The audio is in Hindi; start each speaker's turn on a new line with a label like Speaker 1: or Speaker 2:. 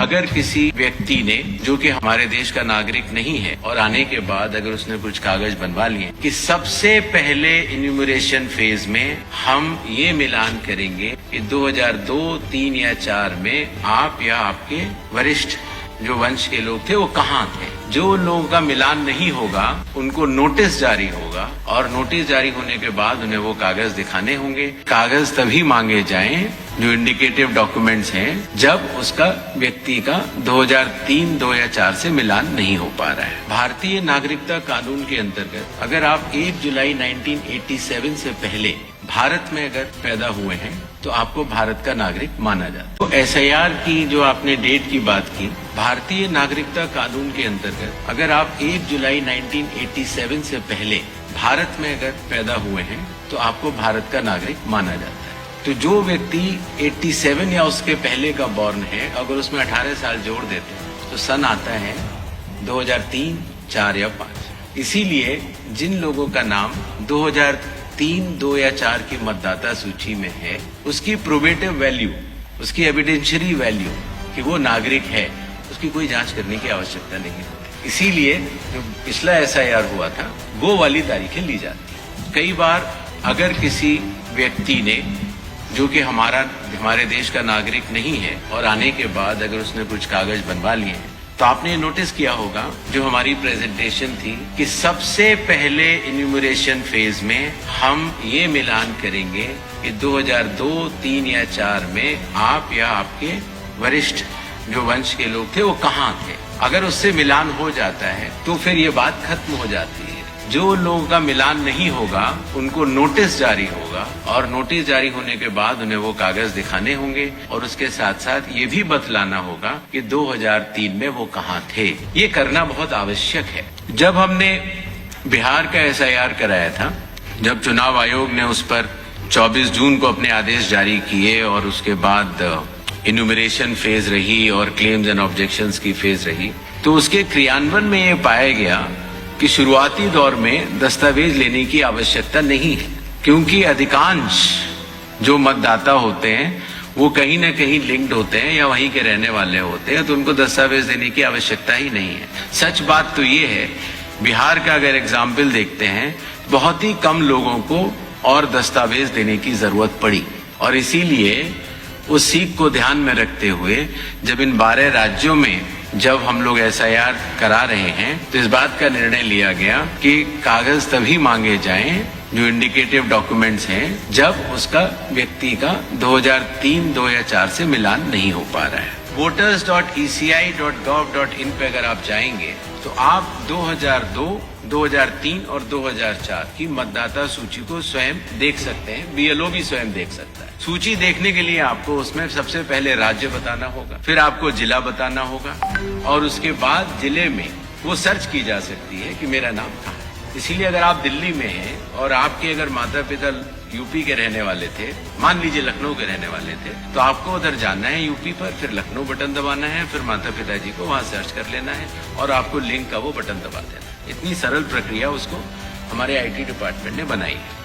Speaker 1: अगर किसी व्यक्ति ने, जो कि हमारे देश का नागरिक नहीं है, और आने के बाद अगर उसने कुछ कागज बनवा लिए कि सबसे पहले इन्यूमरेशन फेज में हम ये मिलान करेंगे कि 2002, 3 या 4 में आप या आपके वरिष्ठ जो वंश के लोग थे वो कहाँ थे। जो लोगों का मिलान नहीं होगा उनको नोटिस जारी होगा, और नोटिस जारी होने के बाद उन्हें वो कागज दिखाने होंगे। कागज तभी मांगे जाएं जो इंडिकेटिव डॉक्यूमेंट्स हैं जब उसका व्यक्ति का 2003, 2 या 4 से मिलान नहीं हो पा रहा है। भारतीय नागरिकता कानून के अंतर्गत अगर आप 1 जुलाई 1987 से पहले भारत में अगर पैदा हुए हैं तो आपको भारत का नागरिक माना जाता है। तो SIR की जो आपने डेट की बात की, भारतीय नागरिकता कानून के अंतर्गत अगर आप 1 जुलाई 1987 से पहले भारत में अगर पैदा हुए हैं तो आपको भारत का नागरिक माना जाता है। तो जो व्यक्ति 87 या उसके पहले का बॉर्न है, अगर उसमें 18 साल जोड़ देते हैं तो सन आता है 2003, 4 या 5। इसीलिए जिन लोगों का नाम 2003, 2 या 4 की मतदाता सूची में है, उसकी प्रोबेटिव वैल्यू, उसकी एविडेंशियरी वैल्यू कि वो नागरिक है, उसकी कोई जांच करने की आवश्यकता नहीं होती। इसीलिए जो पिछला SIR हुआ था वो वाली तारीखें ली जाती। कई बार अगर किसी व्यक्ति ने, जो कि हमारे देश का नागरिक नहीं है, और आने के बाद अगर उसने कुछ कागज बनवा लिए हैं, तो आपने नोटिस किया होगा जो हमारी प्रेजेंटेशन थी कि सबसे पहले इन्यूमरेशन फेज में हम ये मिलान करेंगे कि 2002, 3 या 4 में आप या आपके वरिष्ठ जो वंश के लोग थे वो कहाँ थे। अगर उससे मिलान हो जाता है तो फिर ये बात खत्म हो जाती है। जो लोगों का मिलान नहीं होगा उनको नोटिस जारी होगा, और नोटिस जारी होने के बाद उन्हें वो कागज दिखाने होंगे, और उसके साथ साथ ये भी बतलाना होगा कि 2003 में वो कहाँ थे। ये करना बहुत आवश्यक है। जब हमने बिहार का SIR कराया था, जब चुनाव आयोग ने उस पर 24 जून को अपने आदेश जारी किए, और उसके बाद इन्यूमरेशन फेज रही और क्लेम्स एंड ऑब्जेक्शंस की फेज रही, तो उसके क्रियान्वयन में ये पाया गया कि शुरुआती दौर में दस्तावेज लेने की आवश्यकता नहीं है, क्योंकि अधिकांश जो मतदाता होते हैं वो कहीं न कहीं लिंक्ड होते हैं या वहीं के रहने वाले होते हैं, तो उनको दस्तावेज देने की आवश्यकता ही नहीं है। सच बात तो ये है, बिहार का अगर एग्जाम्पल देखते हैं, बहुत ही कम लोगों को और दस्तावेज देने की जरूरत पड़ी, और इसीलिए उस सीख को ध्यान में रखते हुए जब इन 12 राज्यों में जब हम लोग SIR करा रहे हैं तो इस बात का निर्णय लिया गया कि कागज तभी मांगे जाएं जो इंडिकेटिव डॉक्यूमेंट्स हैं जब उसका व्यक्ति का 2003, 2 या 4 से मिलान नहीं हो पा रहा है। voters.eci.gov.in पे अगर आप जाएंगे तो आप 2002, 2003 और 2004 की मतदाता सूची को स्वयं देख सकते हैं। BLO भी स्वयं देख सकता है। सूची देखने के लिए आपको उसमें सबसे पहले राज्य बताना होगा, फिर आपको जिला बताना होगा, और उसके बाद जिले में वो सर्च की जा सकती है कि मेरा नाम कहाँ है। इसीलिए अगर आप दिल्ली में हैं और आपके अगर माता पिता यूपी के रहने वाले थे, मान लीजिए लखनऊ के रहने वाले थे, तो आपको उधर जाना है यूपी पर, फिर लखनऊ बटन दबाना है, फिर माता पिताजी को वहां सर्च कर लेना है, और आपको लिंक का वो बटन दबा देना। इतनी सरल प्रक्रिया उसको हमारे IT डिपार्टमेंट ने बनाई है।